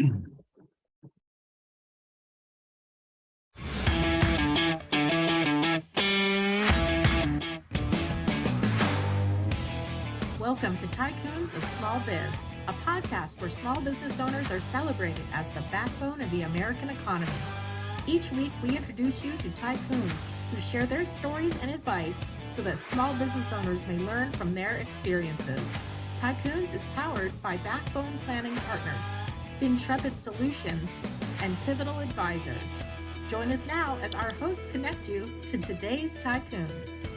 Welcome to Tycoons of Small Biz, a podcast where small business owners are celebrated as the backbone of the American economy. Each week, we introduce you to tycoons who share their stories and advice so that small business owners may learn from their experiences. Tycoons is powered by Backbone Planning Partners, FinTrepid Solutions, and Pivotal Advisors. Join us now as our hosts connect you to today's tycoons.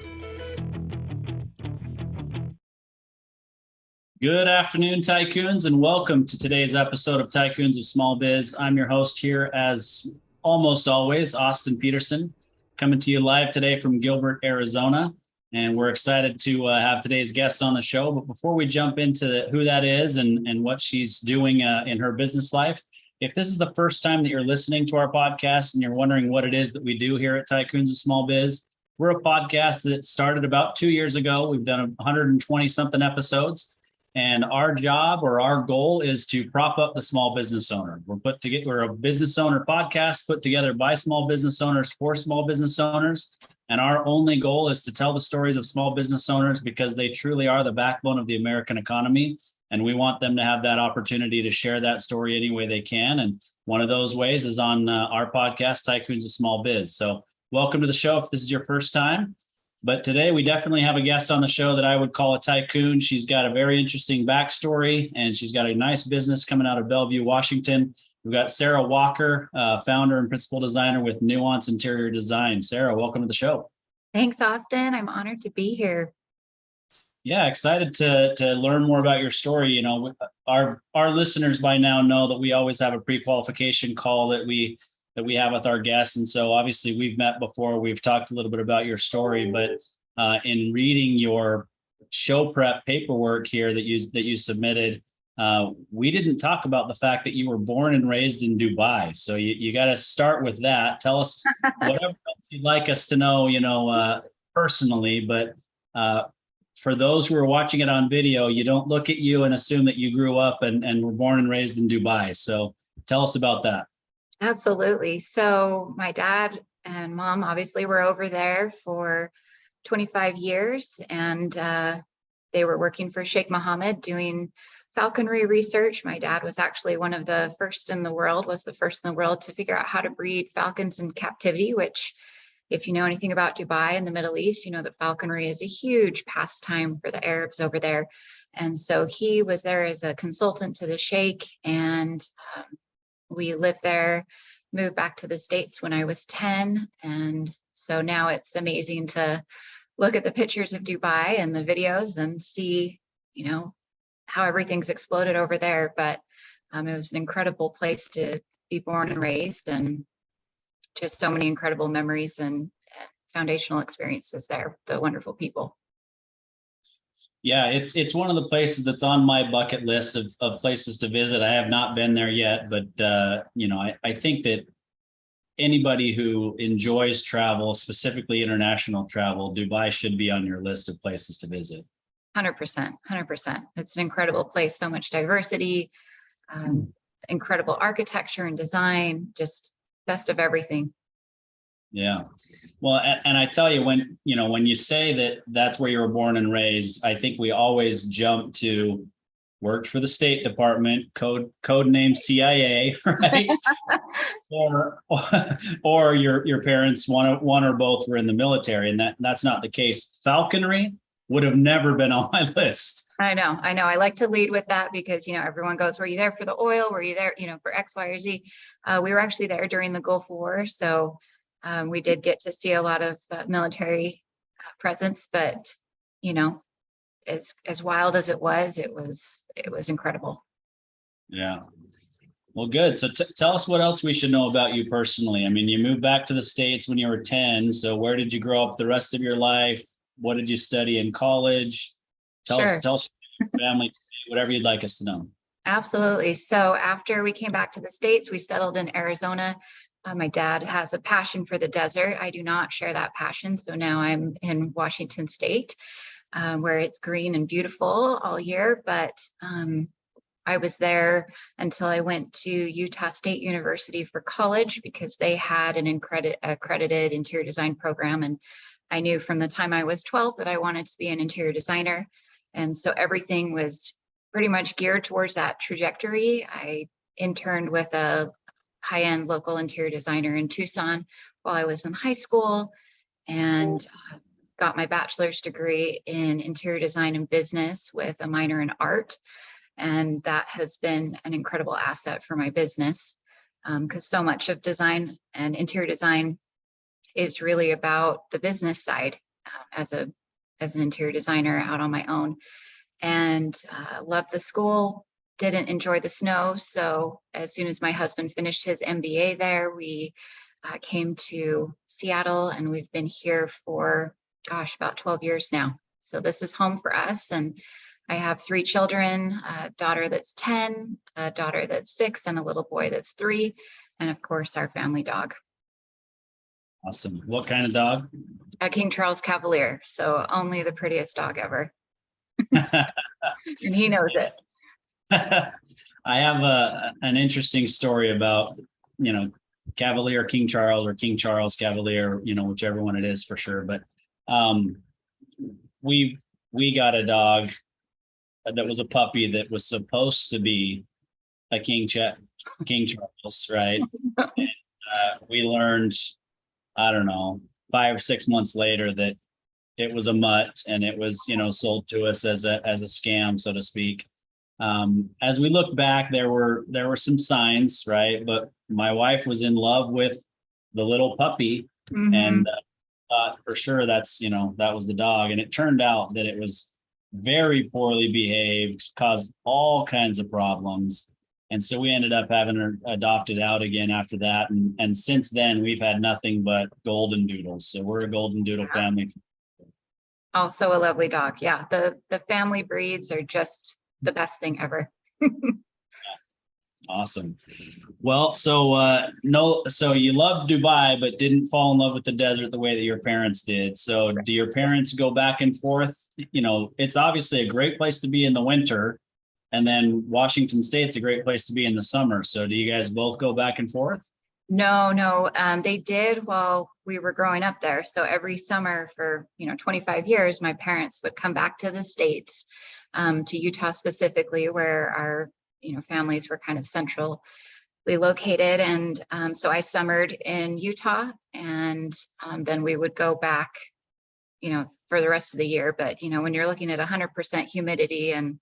Good afternoon, Tycoons, and welcome to today's episode of Tycoons of Small Biz. I'm your host here, as almost always, Austin Peterson, coming to you live today from Gilbert, Arizona. And we're excited to have today's guest on the show. But before we jump into who that is and what she's doing in her business life, if this is the first time that you're listening to our podcast and you're wondering what it is that we do here at Tycoons of Small Biz, we're a podcast that started about 2 years ago. We've done 120 something episodes. And our job or our goal is to prop up the small business owner. We're a business owner podcast put together by small business owners for small business owners. And our only goal is to tell the stories of small business owners because they truly are the backbone of the American economy. And we want them to have that opportunity to share that story any way they can. And one of those ways is on our podcast, Tycoons of Small Biz. So welcome to the show if this is your first time. But today we definitely have a guest on the show that I would call a tycoon. She's got a very interesting backstory and she's got a nice business coming out of Bellevue, Washington. We've got Sarah Walker, founder and principal designer with Nuance Interior Design. Sarah, welcome to the show. Thanks, Austin. I'm honored to be here. Yeah, excited to learn more about your story. You know, our listeners by now know that we always have a pre-qualification call that we have with our guests. And so obviously we've met before, we've talked a little bit about your story, but in reading your show prep paperwork here that you submitted, we didn't talk about the fact that you were born and raised in Dubai. So you got to start with that. Tell us whatever else you'd like us to know, personally, but for those who are watching it on video, you don't look at you and assume that you grew up and were born and raised in Dubai. So tell us about that. Absolutely. So my dad and mom obviously were over there for 25 years and they were working for Sheikh Mohammed doing falconry research. My dad was actually one of the first in the world, to figure out how to breed falcons in captivity, which if you know anything about Dubai and the Middle East, you know that falconry is a huge pastime for the Arabs over there. And so he was there as a consultant to the Sheikh, and we lived there, moved back to the States when I was 10. And so now it's amazing to look at the pictures of Dubai and the videos and see, you know, how everything's exploded over there. But it was an incredible place to be born and raised, and just so many incredible memories and foundational experiences there, the wonderful people. Yeah, it's one of the places that's on my bucket list of places to visit. I have not been there yet, but I think that anybody who enjoys travel, specifically international travel, Dubai should be on your list of places to visit. 100%. It's an incredible place, so much diversity, incredible architecture and design, just best of everything. Yeah. Well, and I tell you, when you say that that's where you were born and raised, I think we always jump to worked for the State Department, code name CIA, right? or your parents, one or both were in the military, and that's not the case. Falconry would have never been on my list. I know. I like to lead with that because, everyone goes, were you there for the oil? Were you there, for X, Y, or Z? We were actually there during the Gulf War. So we did get to see a lot of military presence, but, as wild as it was incredible. Yeah. Well, good. So tell us what else we should know about you personally. I mean, you moved back to the States when you were 10. So where did you grow up the rest of your life? What did you study in college? Tell us your family, whatever you'd like us to know. Absolutely. So after we came back to the States, we settled in Arizona. My dad has a passion for the desert. I do not share that passion. So now I'm in Washington State, where it's green and beautiful all year. But I was there until I went to Utah State University for college because they had an accredited interior design program. And I knew from the time I was 12 that I wanted to be an interior designer. And so everything was pretty much geared towards that trajectory. I interned with a high-end local interior designer in Tucson while I was in high school, and got my bachelor's degree in interior design and business with a minor in art. And that has been an incredible asset for my business, because so much of design and interior design is really about the business side, as an interior designer out on my own. And loved the school, didn't enjoy the snow. So as soon as my husband finished his MBA there, we came to Seattle, and we've been here for, gosh, about 12 years now. So this is home for us. And I have 3 children, a daughter that's 10, a daughter that's 6, and a little boy that's 3. And of course, our family dog. Awesome. What kind of dog? A King Charles Cavalier. So only the prettiest dog ever. And he knows it. I have an interesting story about, Cavalier King Charles, or King Charles Cavalier, whichever one it is for sure. But we got a dog that was a puppy that was supposed to be a King Charles, right? And, we learned, I don't know, 5 or 6 months later that it was a mutt, and it was, sold to us as a scam, so to speak. As we look back, there were some signs, right? But my wife was in love with the little puppy, and thought for sure that's, that was the dog. And it turned out that it was very poorly behaved, caused all kinds of problems. And so we ended up having her adopted out again after that. And since then, we've had nothing but golden doodles. So we're a golden doodle family. Also a lovely dog. Yeah, the family breeds are just the best thing ever. Awesome. Well, so you loved Dubai, but didn't fall in love with the desert the way that your parents did. So do your parents go back and forth? It's obviously a great place to be in the winter, and then Washington State's a great place to be in the summer. So do you guys both go back and forth? No, they did while we were growing up there. So every summer for 25 years, my parents would come back to the States, to Utah specifically, where our families were kind of centrally located. And so I summered in Utah, and then we would go back, for the rest of the year. But when you're looking at 100% humidity and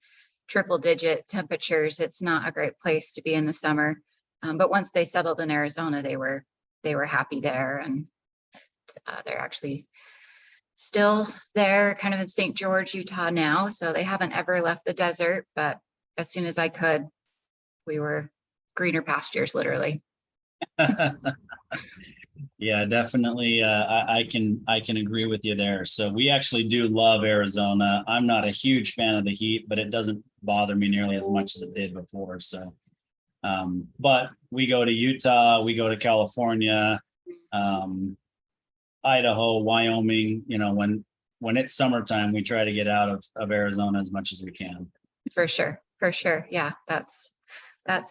triple-digit temperatures, it's not a great place to be in the summer. But once they settled in Arizona, they were happy there, and they're actually still there, kind of in St. George, Utah now. So they haven't ever left the desert, but as soon as I could, we were greener pastures, literally. Yeah, definitely. I can agree with you there. So we actually do love Arizona. I'm not a huge fan of the heat, but it doesn't bother me nearly as much as it did before. So, but we go to Utah, we go to California, Idaho, Wyoming. When it's summertime, we try to get out of Arizona as much as we can. For sure. Yeah, that's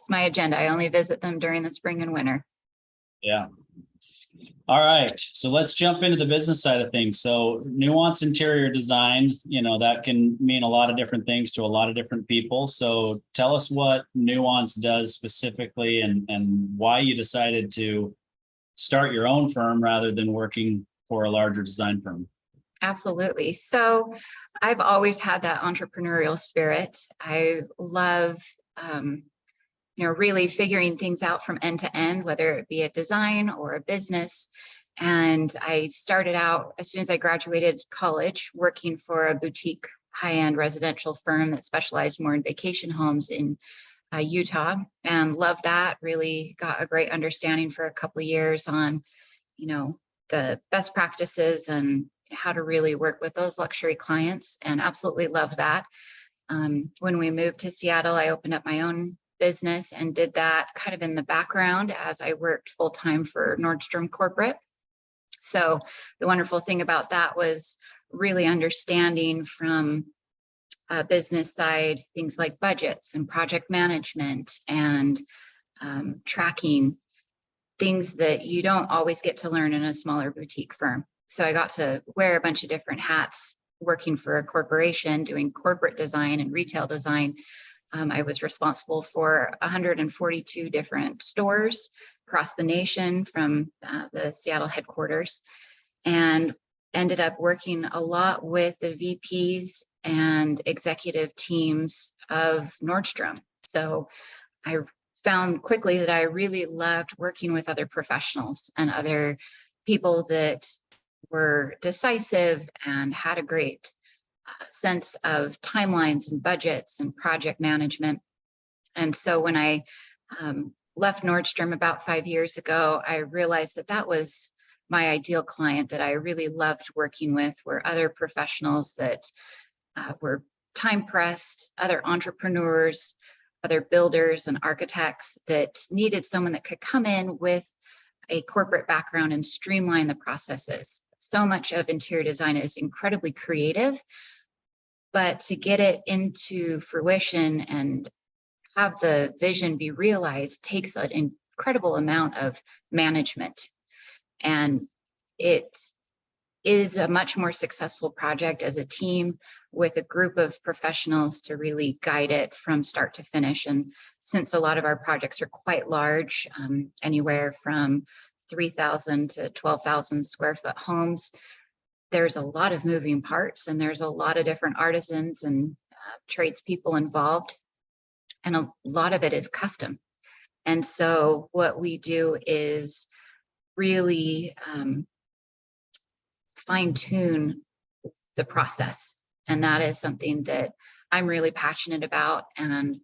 my agenda. I only visit them during the spring and winter. Yeah. All right. So let's jump into the business side of things. So Nuance Interior Design, that can mean a lot of different things to a lot of different people. So tell us what Nuance does specifically, and why you decided to start your own firm rather than working for a larger design firm. Absolutely. So I've always had that entrepreneurial spirit. I love, really figuring things out from end to end, whether it be a design or a business. And I started out as soon as I graduated college working for a boutique high-end residential firm that specialized more in vacation homes in Utah, and loved that. Really got a great understanding for a couple of years on, the best practices and how to really work with those luxury clients, and absolutely love that. When we moved to Seattle, I opened up my own business and did that kind of in the background as I worked full-time for Nordstrom corporate. So the wonderful thing about that was really understanding from business side, things like budgets and project management and tracking, things that you don't always get to learn in a smaller boutique firm. So I got to wear a bunch of different hats working for a corporation, doing corporate design and retail design. I was responsible for 142 different stores across the nation from the Seattle headquarters, and ended up working a lot with the VPs and executive teams of Nordstrom. So I found quickly that I really loved working with other professionals and other people that were decisive and had a great sense of timelines and budgets and project management. And so when I left Nordstrom about 5 years ago, I realized that that was my ideal client that I really loved working with, were other professionals that were time pressed, other entrepreneurs, other builders and architects that needed someone that could come in with a corporate background and streamline the processes. So much of interior design is incredibly creative, but to get it into fruition and have the vision be realized takes an incredible amount of management. And it is a much more successful project as a team with a group of professionals to really guide it from start to finish. And since a lot of our projects are quite large, anywhere from 3,000 to 12,000 square foot homes, there's a lot of moving parts and there's a lot of different artisans and tradespeople involved. And a lot of it is custom. And so what we do is really fine tune the process. And that is something that I'm really passionate about and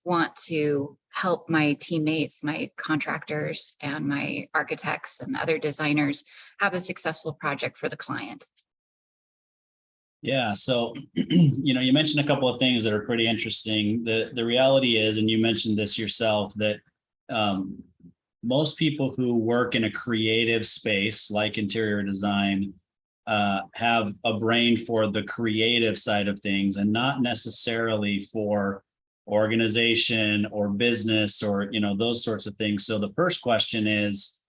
want to help my teammates, my contractors, and my architects and other designers have a successful project for the client. Yeah. So, you mentioned a couple of things that are pretty interesting. The reality is, and you mentioned this yourself, that most people who work in a creative space like interior design have a brain for the creative side of things and not necessarily for organization or business or, those sorts of things. So the first question is,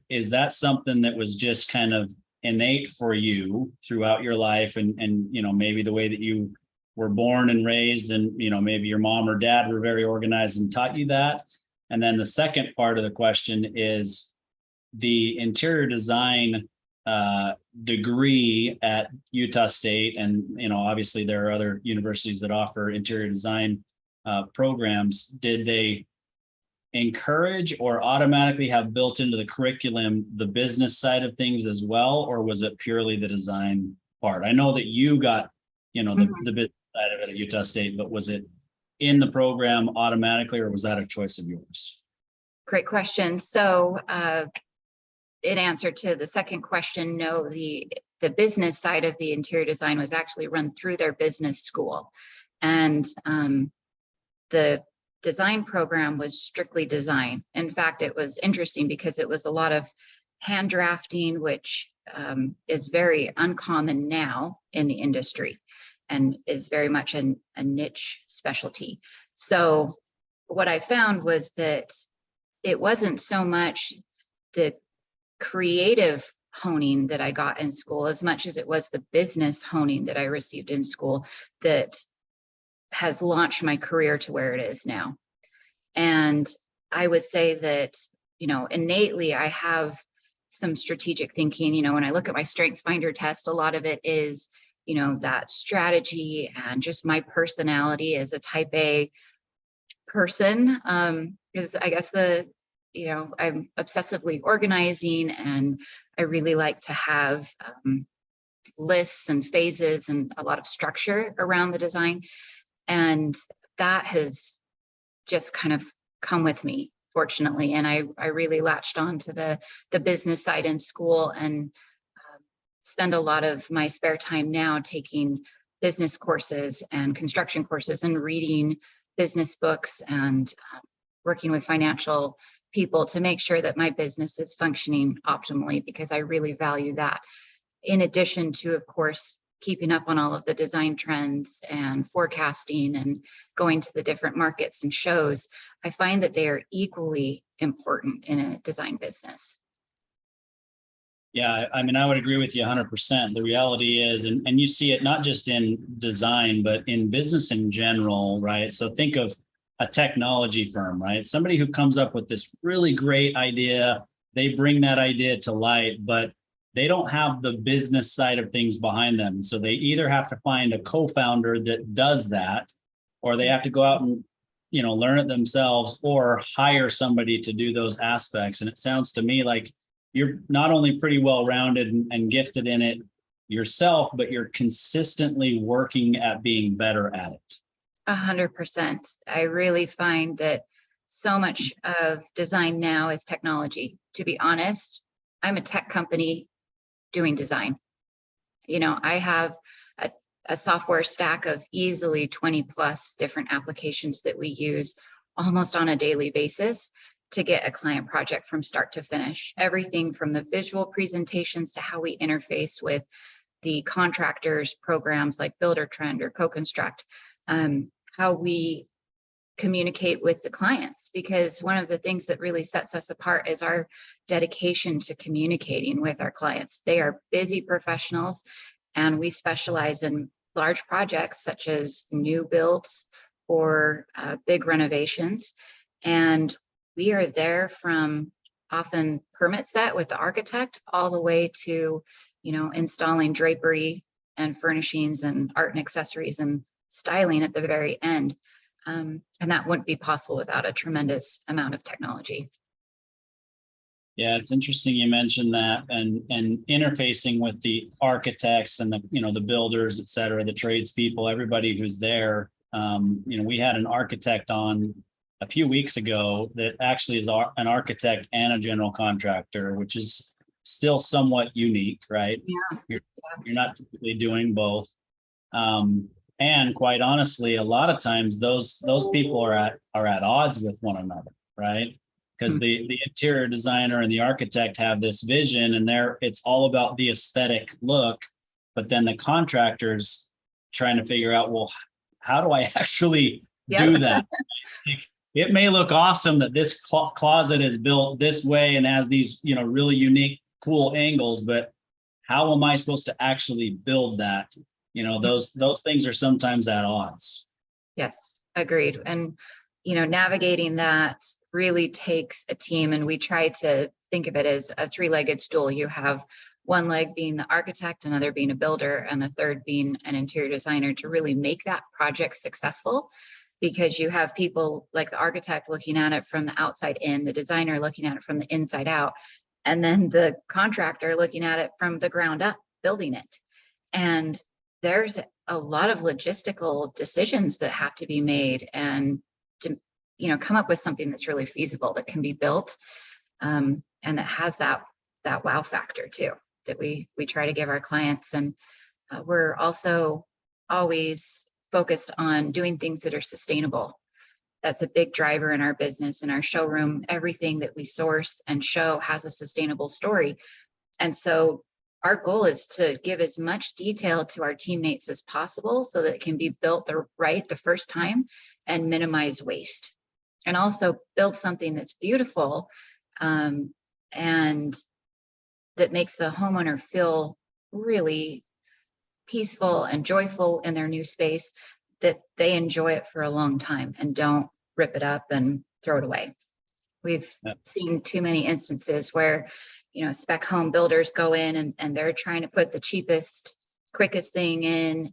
is that something that was just kind of innate for you throughout your life and maybe the way that you were born and raised and, maybe your mom or dad were very organized and taught you that? And then the second part of the question is the interior design degree at Utah State. And, obviously there are other universities that offer interior design programs. Did they encourage or automatically have built into the curriculum the business side of things as well? Or was it purely the design part? I know that you got, the business side of it at Utah State, but was it in the program automatically, or was that a choice of yours? Great question. So in answer to the second question, no, the business side of the interior design was actually run through their business school. And the design program was strictly design. In fact, it was interesting because it was a lot of hand drafting, which is very uncommon now in the industry and is very much a niche specialty. So what I found was that it wasn't so much the creative honing that I got in school as much as it was the business honing that I received in school that has launched my career to where it is now. And I would say that, innately I have some strategic thinking. When I look at my strengths finder test, a lot of it is, that strategy and just my personality as a type A person. Because I guess I'm obsessively organizing and I really like to have lists and phases and a lot of structure around the design. And that has just kind of come with me, fortunately. And I really latched on to the business side in school and spend a lot of my spare time now taking business courses and construction courses and reading business books and working with financial people to make sure that my business is functioning optimally, because I really value that. In addition to, of course, keeping up on all of the design trends and forecasting and going to the different markets and shows, I find that they are equally important in a design business. Yeah, I mean, I would agree with you 100%. The reality is, and you see it not just in design, but in business in general, right? So think of a technology firm, right? Somebody who comes up with this really great idea, they bring that idea to light, but they don't have the business side of things behind them. So they either have to find a co-founder that does that, or they have to go out and, learn it themselves, or hire somebody to do those aspects. And it sounds to me like you're not only pretty well-rounded and gifted in it yourself, but you're consistently working at being better at it. 100%. I really find that so much of design now is technology. To be honest, I'm a tech company doing design. I have a software stack of easily 20 plus different applications that we use almost on a daily basis to get a client project from start to finish. Everything from the visual presentations to how we interface with the contractors programs like Buildertrend or Co-Construct, how we communicate with the clients, because one of the things that really sets us apart is our dedication to communicating with our clients. They are busy professionals, and we specialize in large projects such as new builds or big renovations. And we are there from often permit set with the architect all the way to, installing drapery and furnishings and art and accessories and styling at the very end. And that wouldn't be possible without a tremendous amount of technology. Yeah, it's interesting you mentioned that, and interfacing with the architects and the builders, et cetera, the tradespeople, everybody who's there. We had an architect on a few weeks ago that actually is an architect and a general contractor, which is still somewhat unique, right? Yeah. You're not typically doing both. And quite honestly, a lot of times those people are at odds with one another, right? Because the interior designer and the architect have this vision, and it's all about the aesthetic look, but then the contractor's trying to figure out, well, how do I actually do that? It may look awesome that this closet is built this way and has these, really unique, cool angles, but how am I supposed to actually build that? Those things are sometimes at odds. Yes, agreed. And, navigating that really takes a team, and we try to think of it as a three-legged stool. You have one leg being the architect, another being a builder, and the third being an interior designer to really make that project successful. Because you have people like the architect looking at it from the outside in, the designer looking at it from the inside out, and then the contractor looking at it from the ground up, building it. And there's a lot of logistical decisions that have to be made, and to, come up with something that's really feasible, that can be built, and that has that wow factor too, that we try to give our clients. And we're also always focused on doing things that are sustainable. That's a big driver in our business. In our showroom, everything that we source and show has a sustainable story. And so our goal is to give as much detail to our teammates as possible so that it can be built the first time and minimize waste. And also build something that's beautiful, and that makes the homeowner feel really peaceful and joyful in their new space, that they enjoy it for a long time and don't rip it up and throw it away. We've seen too many instances where, spec home builders go in and they're trying to put the cheapest, quickest thing in,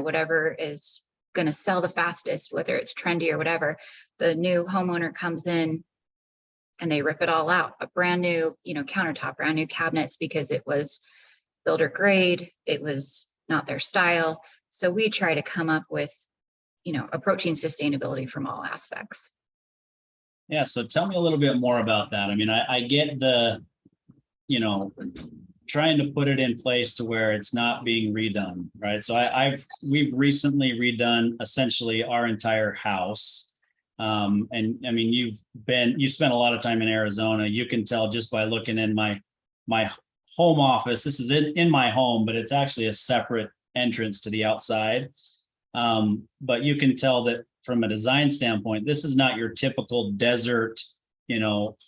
whatever is going to sell the fastest, whether it's trendy or whatever. The new homeowner comes in and they rip it all out, a brand new, countertop, brand new cabinets, because it was builder grade, it was not their style. So we try to come up with, approaching sustainability from all aspects. Yeah. So tell me a little bit more about that. I mean, I get the, trying to put it in place to where it's not being redone, right? So we've recently redone essentially our entire house. And I mean, you've spent a lot of time in Arizona. You can tell just by looking in my home office. This is in my home, but it's actually a separate entrance to the outside. But you can tell that from a design standpoint, this is not your typical desert,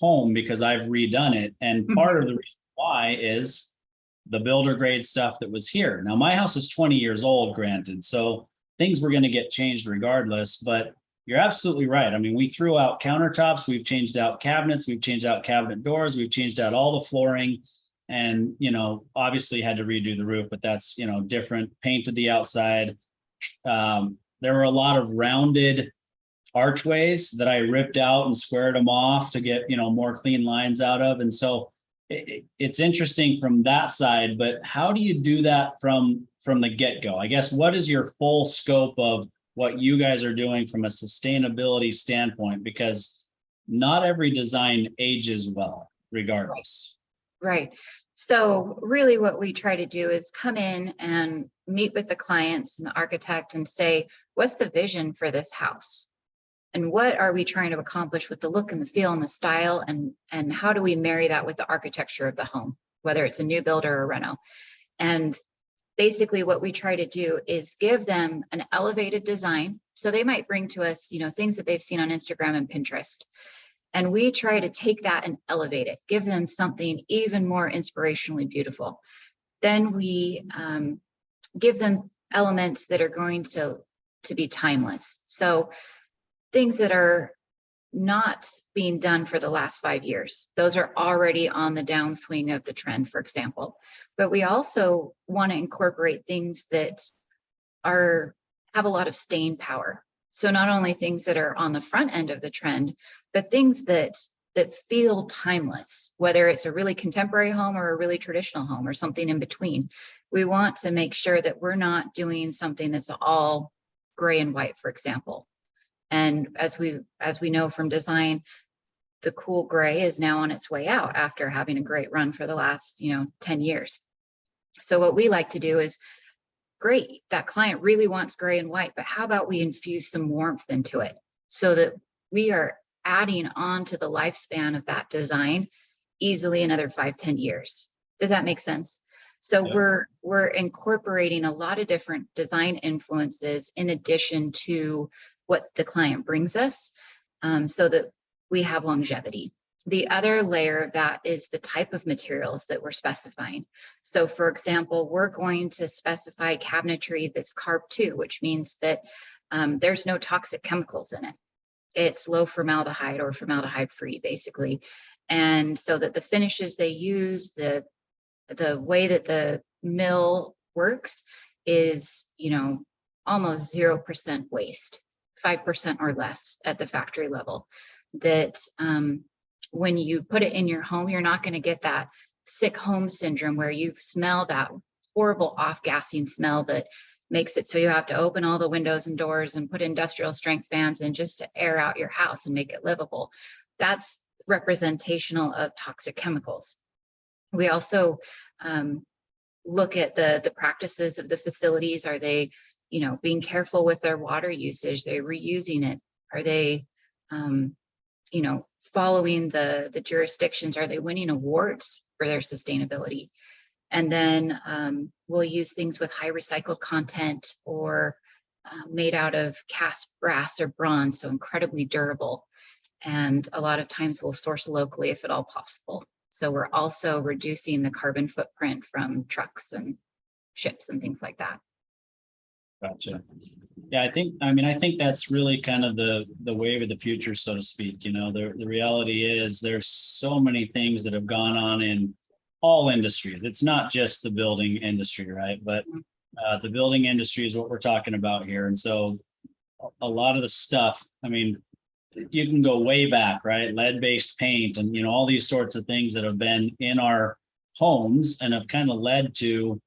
home, because I've redone it. And part of the reason why is the builder grade stuff that was here. Now, my house is 20 years old, granted, so things were going to get changed regardless, but you're absolutely right. I mean, we threw out countertops, we've changed out cabinets, we've changed out cabinet doors, we've changed out all the flooring, and, obviously had to redo the roof, but that's, different. Painted the outside. There were a lot of rounded archways that I ripped out and squared them off to get, more clean lines out of. And so it's interesting from that side, but how do you do that from the get-go? I guess, what is your full scope of what you guys are doing from a sustainability standpoint? Because not every design ages well, regardless. Right. So really what we try to do is come in and meet with the clients and the architect and say, what's the vision for this house? And what are we trying to accomplish with the look and the feel and the style? And how do we marry that with the architecture of the home, whether it's a new build or a reno? And basically what we try to do is give them an elevated design. So they might bring to us, things that they've seen on Instagram and Pinterest. And we try to take that and elevate it, give them something even more inspirationally beautiful. Then we give them elements that are going to be timeless. So things that are not being done for the last 5 years. Those are already on the downswing of the trend, for example. But we also want to incorporate things that have a lot of staying power. So not only things that are on the front end of the trend, but things that feel timeless, whether it's a really contemporary home or a really traditional home or something in between. We want to make sure that we're not doing something that's all gray and white, for example. And as we know from design, the cool gray is now on its way out after having a great run for the last 10 years. So what we like to do is, great, that client really wants gray and white, but how about we infuse some warmth into it so that we are adding on to the lifespan of that design easily another 5-10 years. Does that make sense? So yeah. We're incorporating a lot of different design influences in addition to what the client brings us, so that we have longevity. The other layer of that is the type of materials that we're specifying. So for example, we're going to specify cabinetry that's carb 2, which means that there's no toxic chemicals in it. It's low formaldehyde or formaldehyde free, basically. And so that the finishes they use, the way that the mill works is, almost 0% waste, 5% or less at the factory level. That when you put it in your home, you're not going to get that sick home syndrome where you smell that horrible off-gassing smell that makes it so you have to open all the windows and doors and put industrial strength fans in just to air out your house and make it livable. That's representational of toxic chemicals. We also look at the practices of the facilities. Are they, being careful with their water usage? They're reusing it? Are they, following the jurisdictions? Are they winning awards for their sustainability? And then we'll use things with high recycled content or made out of cast brass or bronze, so incredibly durable. And a lot of times we'll source locally if at all possible. So we're also reducing the carbon footprint from trucks and ships and things like that. Gotcha. Yeah, I think that's really kind of the wave of the future, so to speak. The reality is there's so many things that have gone on in all industries. It's not just the building industry, right? But the building industry is what we're talking about here. And so a lot of the stuff, you can go way back, right? Lead-based paint and, all these sorts of things that have been in our homes and have kind of led to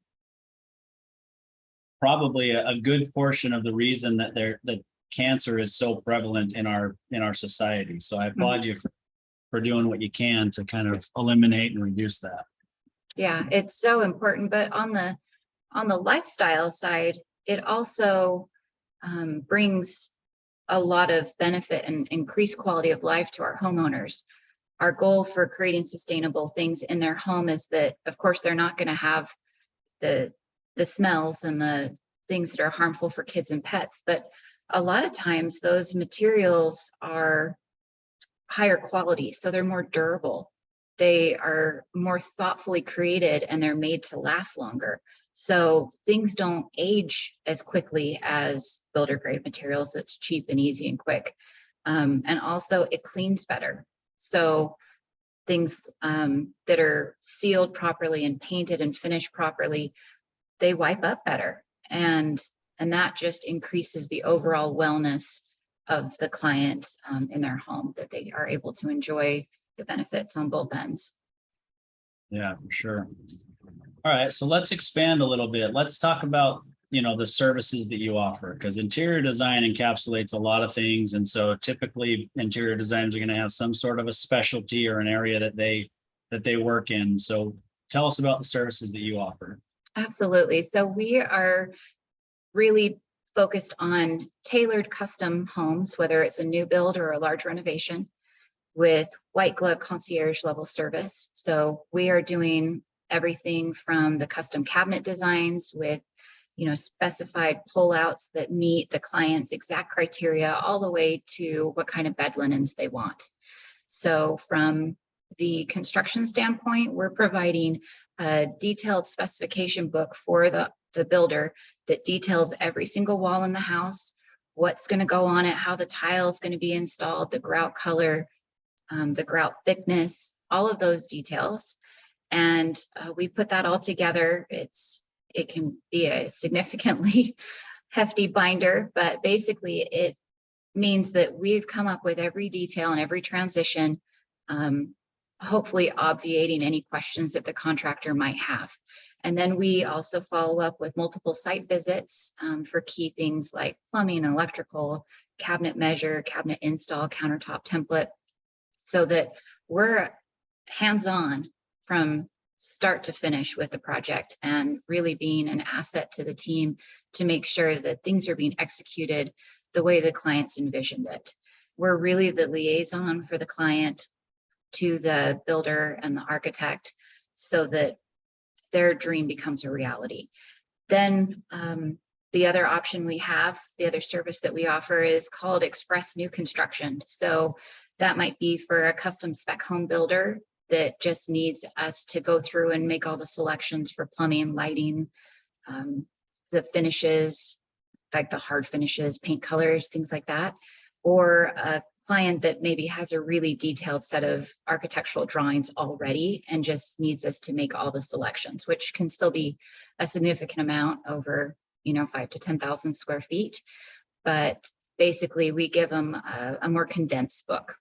probably a good portion of the reason that cancer is so prevalent in our society. So I applaud you for doing what you can to kind of eliminate and reduce that. Yeah, it's so important. But on the lifestyle side, it also brings a lot of benefit and increased quality of life to our homeowners. Our goal for creating sustainable things in their home is that, of course, they're not going to have the the smells and the things that are harmful for kids and pets. But a lot of times those materials are higher quality, so they're more durable. They are more thoughtfully created and they're made to last longer. So things don't age as quickly as builder grade materials that's cheap and easy and quick. And also it cleans better. So things that are sealed properly and painted and finished properly, they wipe up better. And that just increases the overall wellness of the client in their home, that they are able to enjoy the benefits on both ends. Yeah, for sure. All right, so let's expand a little bit. Let's talk about, the services that you offer, because interior design encapsulates a lot of things. And so typically interior designers are going to have some sort of a specialty or an area that they work in. So tell us about the services that you offer. Absolutely. So we are really focused on tailored custom homes, whether it's a new build or a large renovation, with white glove concierge level service. So we are doing everything from the custom cabinet designs with, specified pullouts that meet the client's exact criteria, all the way to what kind of bed linens they want. So from the construction standpoint, we're providing a detailed specification book for the builder that details every single wall in the house, what's going to go on it, how the tile is going to be installed, the grout color, the grout thickness, all of those details. And we put that all together. It can be a significantly hefty binder, but basically it means that we've come up with every detail and every transition, hopefully obviating any questions that the contractor might have. And then we also follow up with multiple site visits for key things like plumbing, electrical, cabinet measure, cabinet install, countertop template, so that we're hands-on from start to finish with the project, and really being an asset to the team to make sure that things are being executed the way the clients envisioned it. We're really the liaison for the client to the builder and the architect, so that their dream becomes a reality. Then the other option we have, the other service that we offer, is called Express New Construction. So that might be for a custom spec home builder that just needs us to go through and make all the selections for plumbing, lighting, the finishes, like the hard finishes, paint colors, things like that. Or a client that maybe has a really detailed set of architectural drawings already and just needs us to make all the selections, which can still be a significant amount, over 5,000 to 10,000 square feet. But basically we give them a more condensed book.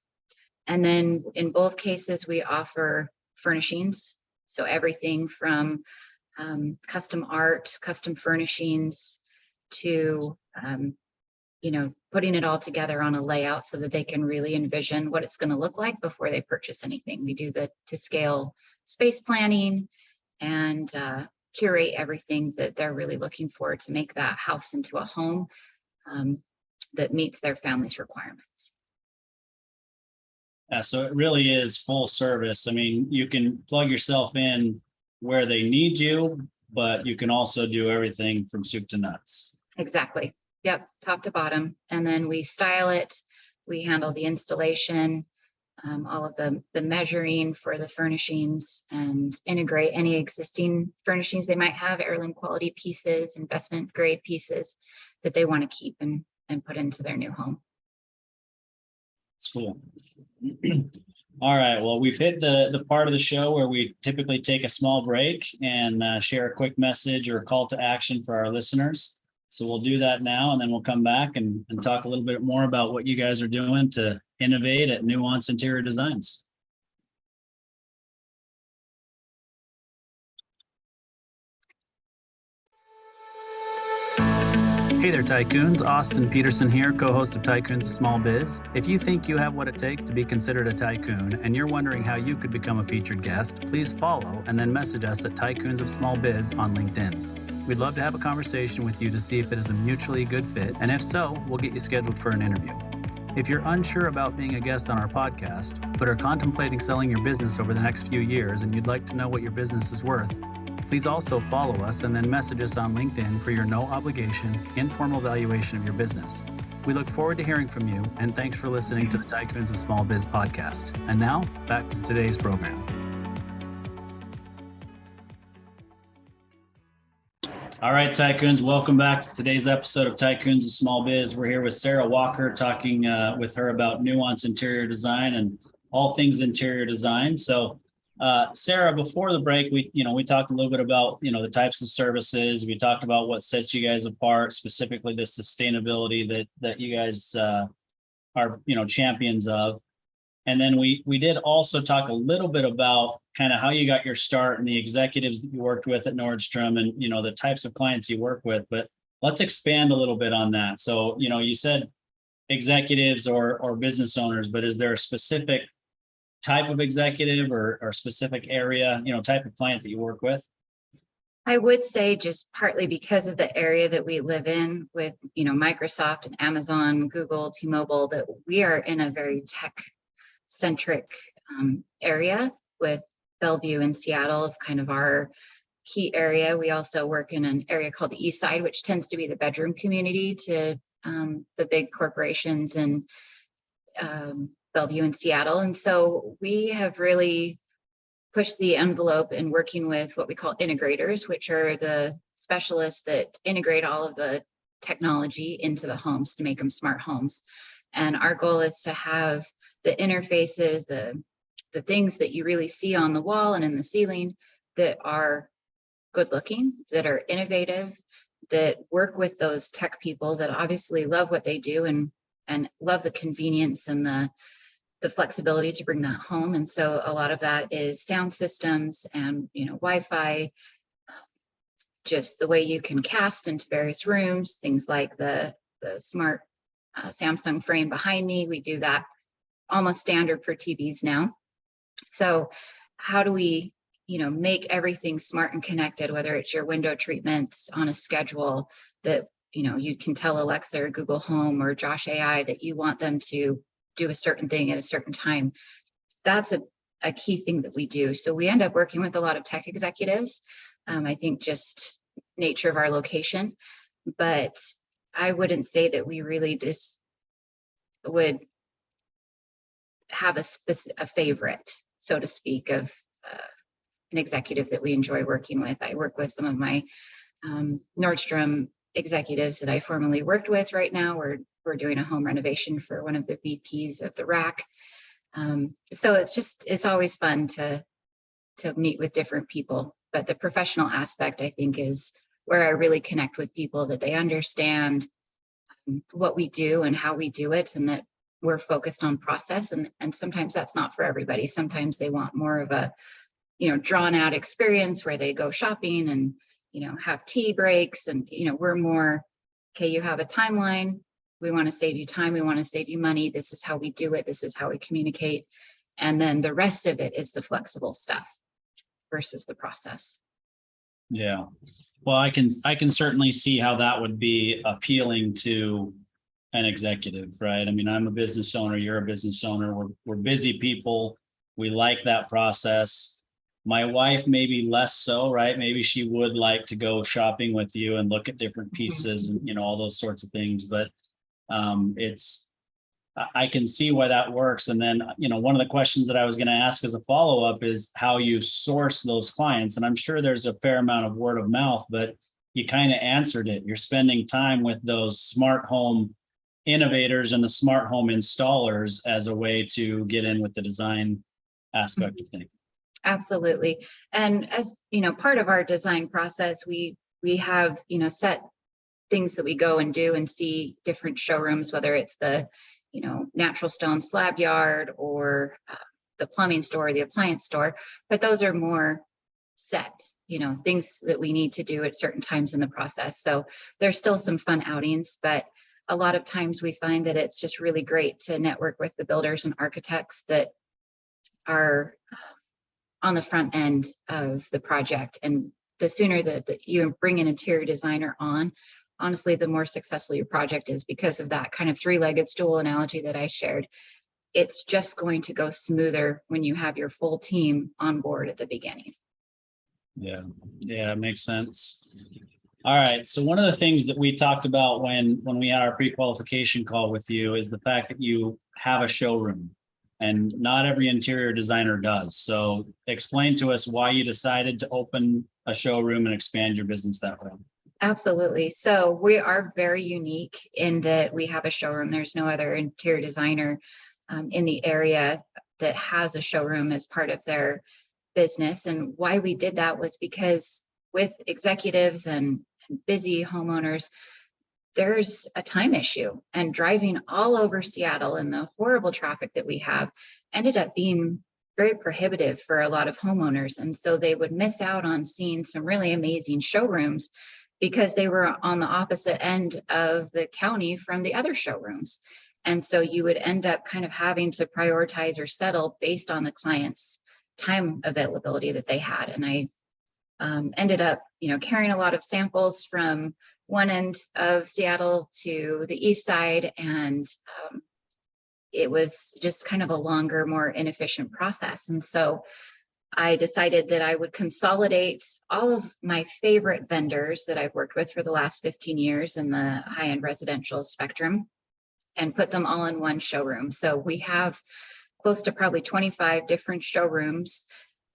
And then in both cases, we offer furnishings. So everything from custom art, custom furnishings, to putting it all together on a layout so that they can really envision what it's going to look like before they purchase anything. We do the to scale space planning and curate everything that they're really looking for to make that house into a home that meets their family's requirements. Yeah, so it really is full service. I mean, you can plug yourself in where they need you, but you can also do everything from soup to nuts. Exactly. Yep. Top to bottom. And then we style it. We handle the installation, all of the measuring for the furnishings, and integrate any existing furnishings they might have, heirloom quality pieces, investment grade pieces that they want to keep and put into their new home. That's cool. All right. Well, we've hit the part of the show where we typically take a small break and share a quick message or call to action for our listeners. So we'll do that now, and then we'll come back and talk a little bit more about what you guys are doing to innovate at Nuance Interior Designs. Hey there, Tycoons. Austin Peterson here, co-host of Tycoons of Small Biz. If you think you have what it takes to be considered a tycoon and you're wondering how you could become a featured guest, please follow and then message us at Tycoons of Small Biz on LinkedIn. We'd love to have a conversation with you to see if it is a mutually good fit, and if so, we'll get you scheduled for an interview. If you're unsure about being a guest on our podcast, but are contemplating selling your business over the next few years and you'd like to know what your business is worth, Please also follow us and then message us on LinkedIn for your no obligation, informal valuation of your business. We look forward to hearing from you, and thanks for listening to the Tycoons of Small Biz podcast. And now, back to today's program. All right, Tycoons, welcome back to today's episode of Tycoons of Small Biz. We're here with Sarah Walker, talking with her about Nuance Interior Design and all things interior design. So, Sarah, before the break, we talked a little bit about, the types of services. We talked about what sets you guys apart, specifically the sustainability that you guys are, champions of. And then we did also talk a little bit about kind of how you got your start and the executives that you worked with at Nordstrom and, the types of clients you work with. But let's expand a little bit on that. So, you said executives or business owners, but is there a specific type of executive or specific area, type of client that you work with? I would say just partly because of the area that we live in with, Microsoft and Amazon, Google, T-Mobile, that we are in a very tech-centric area with Bellevue and Seattle is kind of our key area. We also work in an area called the East Side, which tends to be the bedroom community to the big corporations in Bellevue and Seattle. And so we have really pushed the envelope in working with what we call integrators, which are the specialists that integrate all of the technology into the homes to make them smart homes. And our goal is to have the interfaces, the things that you really see on the wall and in the ceiling that are good looking, that are innovative, that work with those tech people that obviously love what they do and love the convenience and the flexibility to bring that home. And so a lot of that is sound systems and, Wi-Fi, just the way you can cast into various rooms, things like the smart Samsung frame behind me. We do that almost standard for TVs now. So how do we, make everything smart and connected, whether it's your window treatments on a schedule that, you can tell Alexa or Google Home or Josh AI that you want them to do a certain thing at a certain time. That's a key thing that we do. So we end up working with a lot of tech executives. I think just nature of our location, but I wouldn't say that we really just would have a favorite, so to speak, of an executive that we enjoy working with. I work with some of my Nordstrom executives that I formerly worked with. Right now, we're doing a home renovation for one of the VPs of the rack. So it's always fun to meet with different people. But the professional aspect, I think, is where I really connect with people, that they understand what we do and how we do it, and that we're focused on process. And sometimes that's not for everybody. Sometimes they want more of a, drawn out experience where they go shopping and, have tea breaks. And, we're more, okay, you have a timeline. We want to save you time. We want to save you money. This is how we do it. This is how we communicate. And then the rest of it is the flexible stuff versus the process. Yeah. Well, I can certainly see how that would be appealing to an executive, right? I mean, I'm a business owner. You're a business owner. We're busy people. We like that process. My wife, maybe less so, right? Maybe she would like to go shopping with you and look at different pieces and, all those sorts of things. But I can see why that works. And then, one of the questions that I was going to ask as a follow-up is how you source those clients. And I'm sure there's a fair amount of word of mouth, but you kind of answered it. You're spending time with those smart home innovators and the smart home installers as a way to get in with the design aspect of things. Absolutely. And as, part of our design process, we have, set things that we go and do and see different showrooms, whether it's the, natural stone slab yard or the plumbing store, the appliance store, but those are more set, things that we need to do at certain times in the process. So there's still some fun outings, but a lot of times we find that it's just really great to network with the builders and architects that are on the front end of the project. And the sooner that you bring an interior designer on, honestly, the more successful your project is, because of that kind of three-legged stool analogy that I shared. It's just going to go smoother when you have your full team on board at the beginning. Yeah, yeah, it makes sense. All right. So one of the things that we talked about when we had our pre-qualification call with you is the fact that you have a showroom, and not every interior designer does. So explain to us why you decided to open a showroom and expand your business that way. Absolutely. So we are very unique in that we have a showroom. There's no other interior designer in the area that has a showroom as part of their business. And why we did that was because with executives and busy homeowners, there's a time issue, and driving all over Seattle and the horrible traffic that we have ended up being very prohibitive for a lot of homeowners. And so they would miss out on seeing some really amazing showrooms because they were on the opposite end of the county from the other showrooms. And so you would end up kind of having to prioritize or settle based on the client's time availability that they had. And I ended up, carrying a lot of samples from one end of Seattle to the east side, and it was just kind of a longer, more inefficient process. And so I decided that I would consolidate all of my favorite vendors that I've worked with for the last 15 years in the high-end residential spectrum and put them all in one showroom. So we have close to probably 25 different showrooms,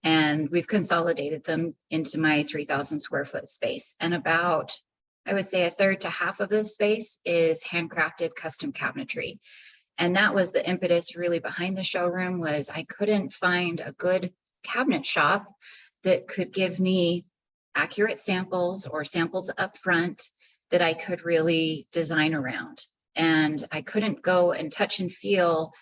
and we've consolidated them into my 3,000 square foot space. And about, I would say, a third to half of this space is handcrafted custom cabinetry. And that was the impetus really behind the showroom. Was I couldn't find a good cabinet shop that could give me accurate samples or samples up front that I could really design around. And I couldn't go and touch and feel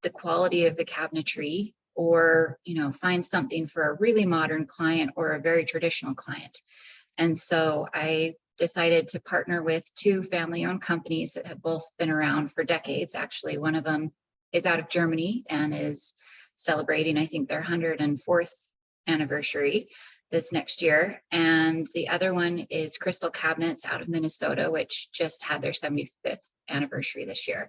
the quality of the cabinetry, or find something for a really modern client or a very traditional client. And so I decided to partner with two family-owned companies that have both been around for decades. Actually, one of them is out of Germany and is celebrating, I think, their 104th anniversary this next year. And the other one is Crystal Cabinets out of Minnesota, which just had their 75th anniversary this year.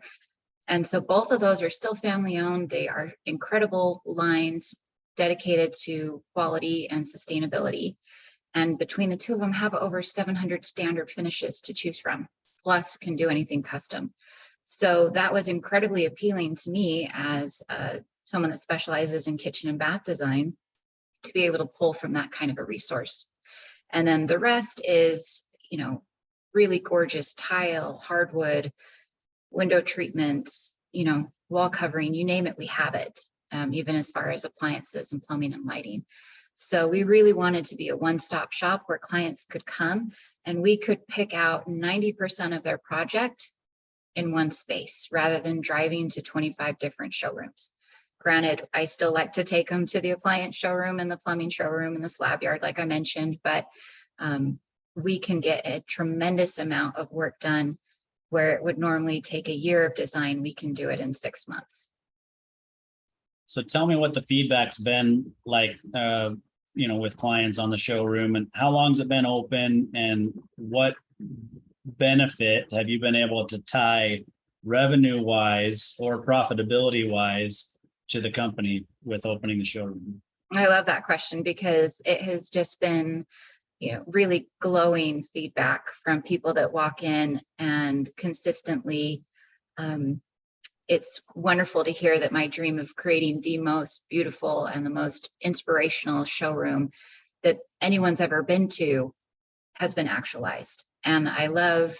And so both of those are still family owned. They are incredible lines dedicated to quality and sustainability. And between the two of them have over 700 standard finishes to choose from, plus can do anything custom. So that was incredibly appealing to me as someone that specializes in kitchen and bath design, to be able to pull from that kind of a resource. And then the rest is, really gorgeous tile, hardwood, window treatments, wall covering, you name it, we have it, even as far as appliances and plumbing and lighting. So we really wanted to be a one-stop shop where clients could come and we could pick out 90% of their project in one space rather than driving to 25 different showrooms. Granted, I still like to take them to the appliance showroom and the plumbing showroom and the slab yard, like I mentioned, but we can get a tremendous amount of work done where it would normally take a year of design. We can do it in 6 months. So tell me what the feedback's been like, with clients on the showroom, and how long's it been open, and what benefit have you been able to tie revenue wise or profitability wise to the company with opening the showroom? I love that question because it has just been, really glowing feedback from people that walk in, and consistently, it's wonderful to hear that my dream of creating the most beautiful and the most inspirational showroom that anyone's ever been to has been actualized. And I love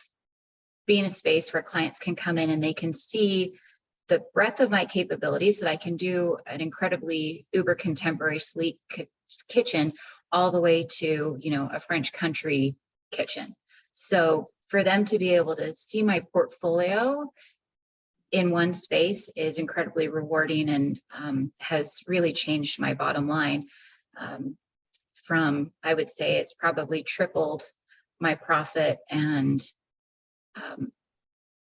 being a space where clients can come in and they can see the breadth of my capabilities, that I can do an incredibly uber contemporary sleek kitchen all the way to, a French country kitchen. So for them to be able to see my portfolio in one space is incredibly rewarding, and has really changed my bottom line. From, I would say it's probably tripled my profit. And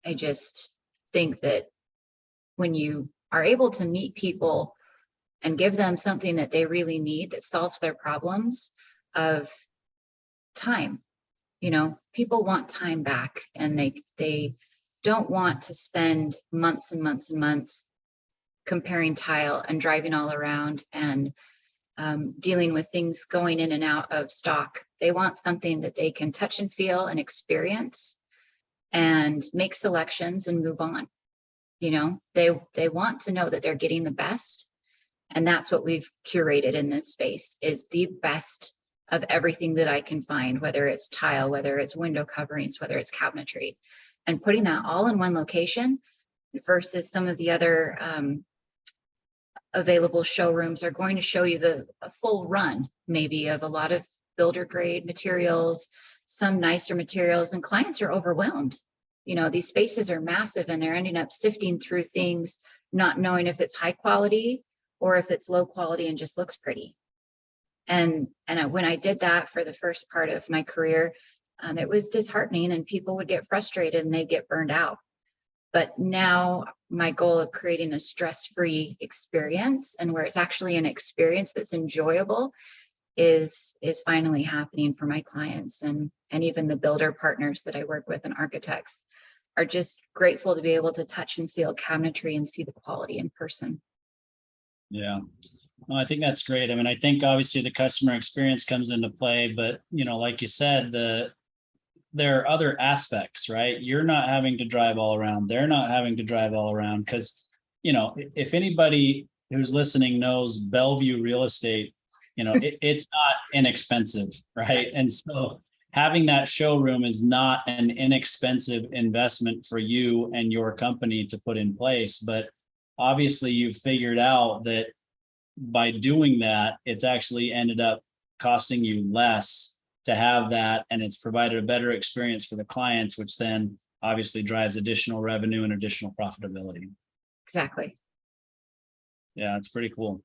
I just think that when you are able to meet people and give them something that they really need that solves their problems of time, people want time back, and they don't want to spend months and months and months comparing tile and driving all around and dealing with things going in and out of stock. They want something that they can touch and feel and experience and make selections and move on. You know, they want to know that they're getting the best. And that's what we've curated in this space, is the best of everything that I can find, whether it's tile, whether it's window coverings, whether it's cabinetry, and putting that all in one location versus some of the other available showrooms are going to show you a full run, maybe, of a lot of builder grade materials, some nicer materials, and clients are overwhelmed. You know, these spaces are massive and they're ending up sifting through things, not knowing if it's high quality or if it's low quality and just looks pretty. And when I did that for the first part of my career, it was disheartening and people would get frustrated and they'd get burned out. But now my goal of creating a stress-free experience, and where it's actually an experience that's enjoyable, is finally happening for my clients. And even the builder partners that I work with and architects are just grateful to be able to touch and feel cabinetry and see the quality in person. Yeah. Well, I think that's great. I mean, I think obviously the customer experience comes into play, but you know, like you said, there are other aspects, right? You're not having to drive all around. They're not having to drive all around because, you know, if anybody who's listening knows Bellevue real estate, you know, it's not inexpensive, right? And so having that showroom is not an inexpensive investment for you and your company to put in place. But obviously you've figured out that by doing that, it's actually ended up costing you less to have that, and it's provided a better experience for the clients, which then obviously drives additional revenue and additional profitability. Exactly. Yeah, it's pretty cool.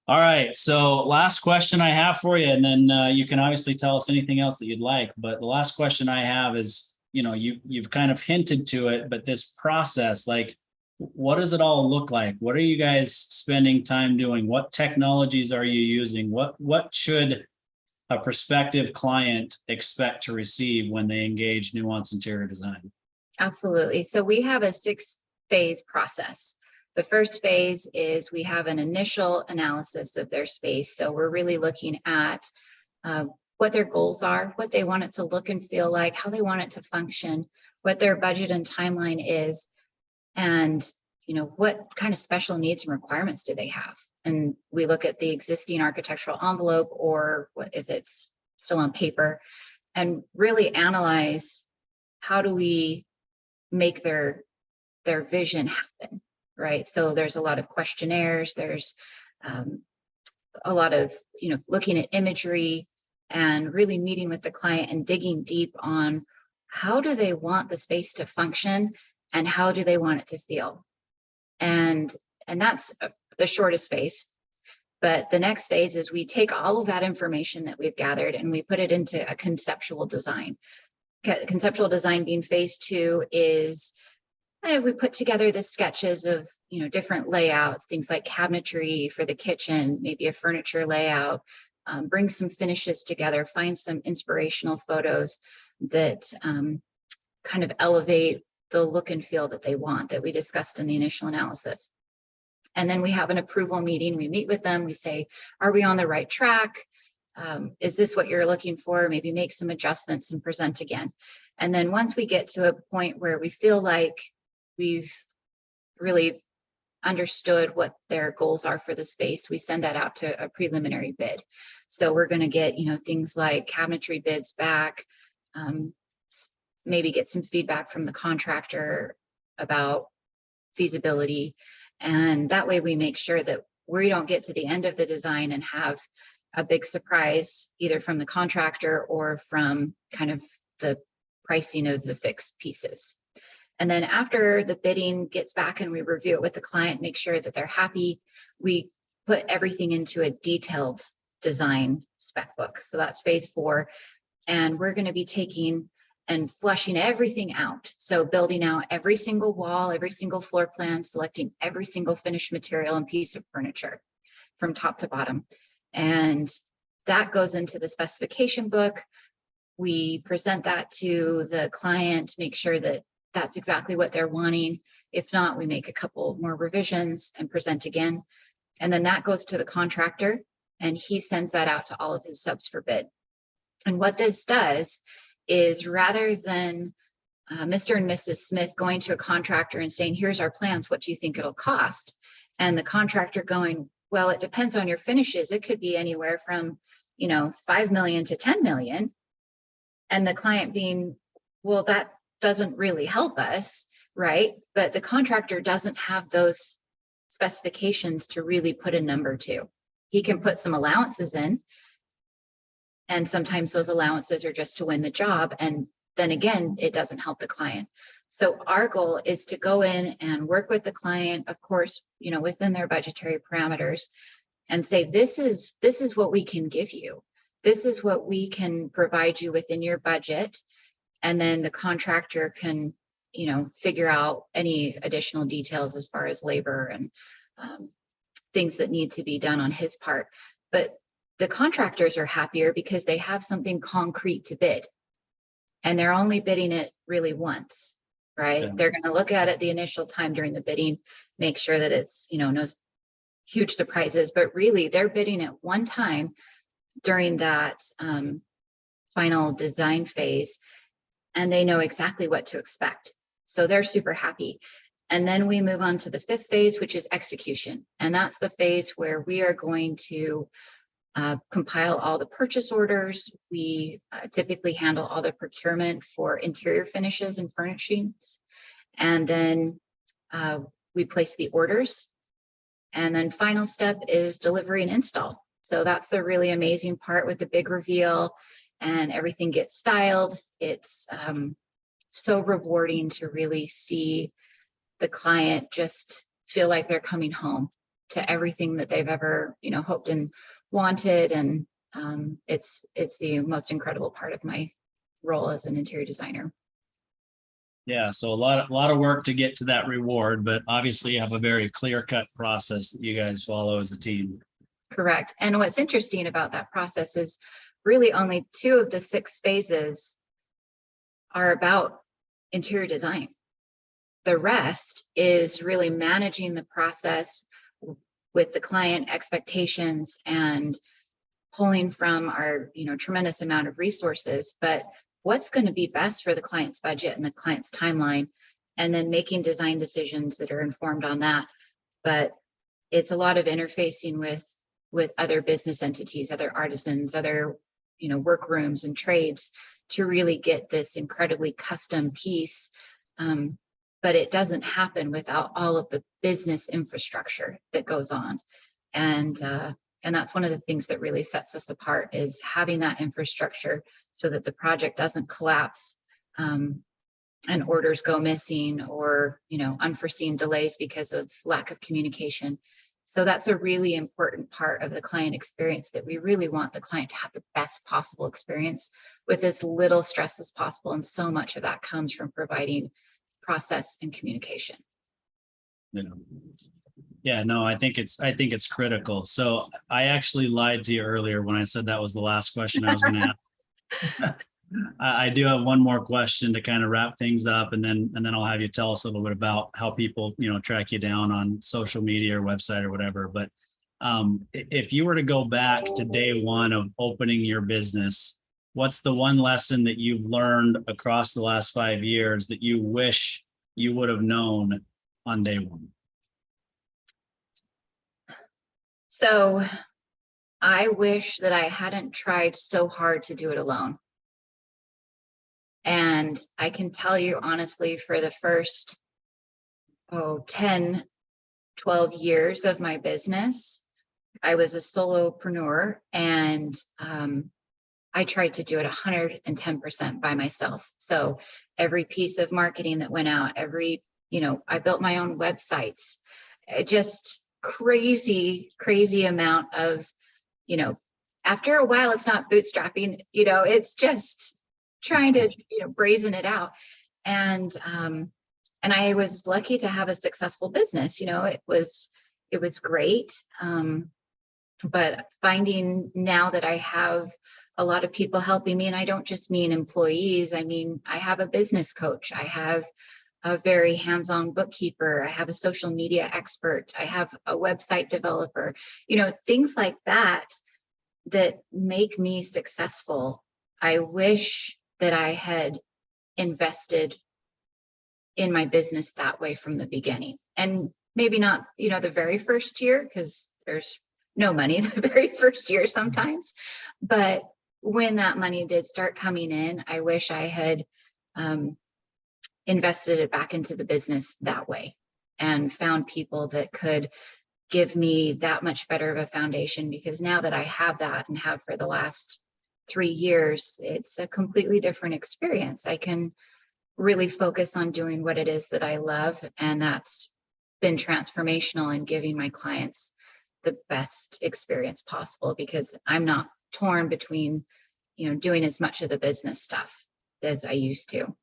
All right, so last question I have for you, and then you can obviously tell us anything else that you'd like. But the last question I have is, you know, you've kind of hinted to it, but this process, like, what does it all look like? What are you guys spending time doing? What technologies are you using? What should a prospective client expect to receive when they engage Nuance Interior Design? Absolutely. So we have a 6-phase process. The first phase is we have an initial analysis of their space. So we're really looking at what their goals are, what they want it to look and feel like, how they want it to function, what their budget and timeline is, and you know, what kind of special needs and requirements do they have? And we look at the existing architectural envelope, or if it's still on paper, and really analyze how do we make their vision happen, right? So there's a lot of questionnaires, there's a lot of, you know, looking at imagery and really meeting with the client and digging deep on how do they want the space to function and how do they want it to feel. And that's the shortest phase. But the next phase is we take all of that information that we've gathered and we put it into a conceptual design. Conceptual design being phase 2 is kind of, we put together the sketches of, you know, different layouts, things like cabinetry for the kitchen, maybe a furniture layout, bring some finishes together, find some inspirational photos that kind of elevate the look and feel that they want, that we discussed in the initial analysis. And then we have an approval meeting. We meet with them. We say, are we on the right track? Is this what you're looking for? Maybe make some adjustments and present again. And then once we get to a point where we feel like we've really understood what their goals are for the space, we send that out to a preliminary bid. So we're going to get, you know, things like cabinetry bids back, maybe get some feedback from the contractor about feasibility. And that way we make sure that we don't get to the end of the design and have a big surprise either from the contractor or from kind of the pricing of the fixed pieces. And then after the bidding gets back and we review it with the client, make sure that they're happy, we put everything into a detailed design spec book. So that's phase 4. And we're going to be taking and flushing everything out. So building out every single wall, every single floor plan, selecting every single finished material and piece of furniture from top to bottom. And that goes into the specification book. We present that to the client, make sure that that's exactly what they're wanting. If not, we make a couple more revisions and present again. And then that goes to the contractor. and he sends that out to all of his subs for bid. And what this does is, rather than Mr. and Mrs. Smith going to a contractor and saying, here's our plans, what do you think it'll cost? And the contractor going, well, it depends on your finishes. It could be anywhere from, 5 million to 10 million. And the client being, well, that doesn't really help us, right? But the contractor doesn't have those specifications to really put a number to. He can put some allowances in, and sometimes those allowances are just to win the job. And then again, it doesn't help the client. So our goal is to go in and work with the client, of course, within their budgetary parameters, and say, this is what we can give you. This is what we can provide you within your budget. And then the contractor can, figure out any additional details as far as labor and things that need to be done on his part. But the contractors are happier because they have something concrete to bid, and they're only bidding it really once, right? Yeah. They're going to look at it the initial time during the bidding, make sure that it's, no huge surprises, but really they're bidding it one time during that final design phase, and they know exactly what to expect. So they're super happy. And then we move on to the fifth phase, which is execution. And that's the phase where we are going to compile all the purchase orders. We typically handle all the procurement for interior finishes and furnishings. And then we place the orders. And then final step is delivery and install. So that's the really amazing part with the big reveal, and everything gets styled. It's so rewarding to really see the client just feel like they're coming home to everything that they've ever, hoped and wanted. And it's the most incredible part of my role as an interior designer. Yeah, so a lot of work to get to that reward, but obviously you have a very clear-cut process that you guys follow as a team. Correct. And what's interesting about that process is really only 2 of the 6 phases are about interior design. The rest is really managing the process with the client expectations and pulling from our, tremendous amount of resources, but what's going to be best for the client's budget and the client's timeline, and then making design decisions that are informed on that. But it's a lot of interfacing with other business entities, other artisans, other, work rooms and trades to really get this incredibly custom piece. But it doesn't happen without all of the business infrastructure that goes on. And that's one of the things that really sets us apart, is having that infrastructure so that the project doesn't collapse and orders go missing, or, unforeseen delays because of lack of communication. So that's a really important part of the client experience, that we really want the client to have the best possible experience with as little stress as possible. And so much of that comes from providing process and communication. Yeah, no, I think it's critical. So I actually lied to you earlier when I said that was the last question I was going to ask. I do have one more question to kind of wrap things up, and then I'll have you tell us a little bit about how people, track you down on social media or website or whatever. But if you were to go back to day one of opening your business, what's the one lesson that you've learned across the last 5 years that you wish you would have known on day one? So I wish that I hadn't tried so hard to do it alone. And I can tell you honestly, for the first 10, 12 years of my business, I was a solopreneur, and I tried to do it 110% by myself. So every piece of marketing that went out, I built my own websites, just crazy amount of, after a while, it's not bootstrapping, it's just trying to, brazen it out. And I was lucky to have a successful business. It was great. But finding now that I have a lot of people helping me, and I don't just mean employees, I mean, I have a business coach, I have a very hands-on bookkeeper, I have a social media expert, I have a website developer, things like that that make me successful, I wish that I had invested in my business that way from the beginning. And maybe not, the very first year, because there's no money the very first year sometimes. But when that money did start coming in, I wish I had invested it back into the business that way and found people that could give me that much better of a foundation, because now that I have that and have for the last 3 years, it's a completely different experience. I can really focus on doing what it is that I love, and that's been transformational in giving my clients the best experience possible, because I'm not torn between, doing as much of the business stuff as I used to.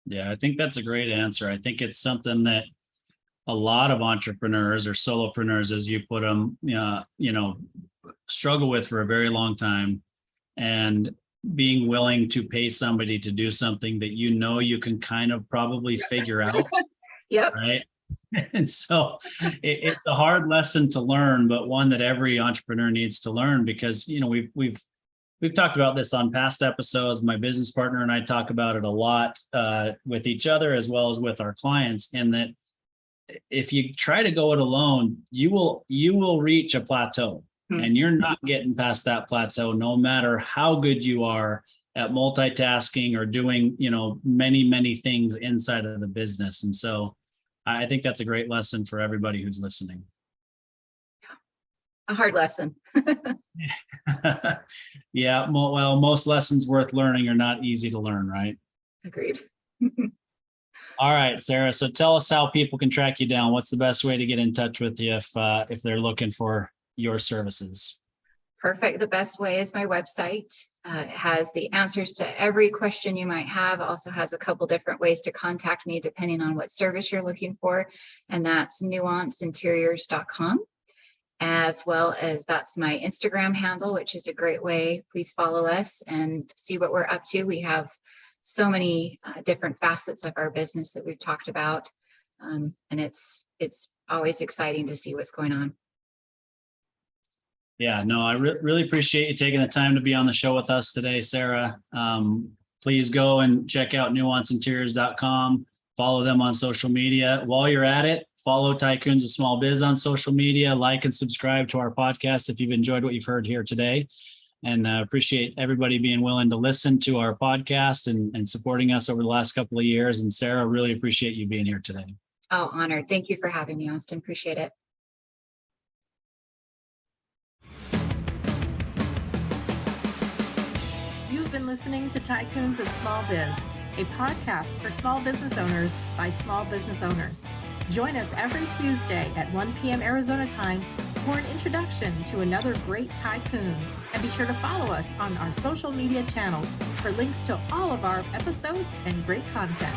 Yeah, I think that's a great answer. I think it's something that a lot of entrepreneurs or solopreneurs, as you put them, struggle with for a very long time. And being willing to pay somebody to do something that you can kind of probably figure out. Yep. Right. And so it's a hard lesson to learn, but one that every entrepreneur needs to learn, because we've talked about this on past episodes. My business partner and I talk about it a lot with each other as well as with our clients, in that if you try to go it alone, you will reach a plateau, and you're not getting past that plateau, no matter how good you are at multitasking or doing, many, many things inside of the business. And so I think that's a great lesson for everybody who's listening. A hard lesson. Yeah. Well, most lessons worth learning are not easy to learn, right? Agreed. All right, Sarah. So tell us how people can track you down. What's the best way to get in touch with you if they're looking for your services? Perfect. The best way is my website. It has the answers to every question you might have. Also has a couple different ways to contact me depending on what service you're looking for. And that's nuanceinteriors.com. As well as that's my Instagram handle, which is a great way. Please follow us and see what we're up to. We have so many different facets of our business that we've talked about. And it's always exciting to see what's going on. Yeah, no, I really appreciate you taking the time to be on the show with us today, Sarah. Please go and check out nuanceinteriors.com. Follow them on social media. While you're at it, follow Tycoons of Small Biz on social media. Like and subscribe to our podcast if you've enjoyed what you've heard here today. And appreciate everybody being willing to listen to our podcast and supporting us over the last couple of years. And Sarah, really appreciate you being here today. Oh, honored. Thank you for having me, Austin. Appreciate it. You've been listening to Tycoons of Small Biz, a podcast for small business owners by small business owners. Join us every Tuesday at 1 p.m. Arizona time for an introduction to another great tycoon. And be sure to follow us on our social media channels for links to all of our episodes and great content.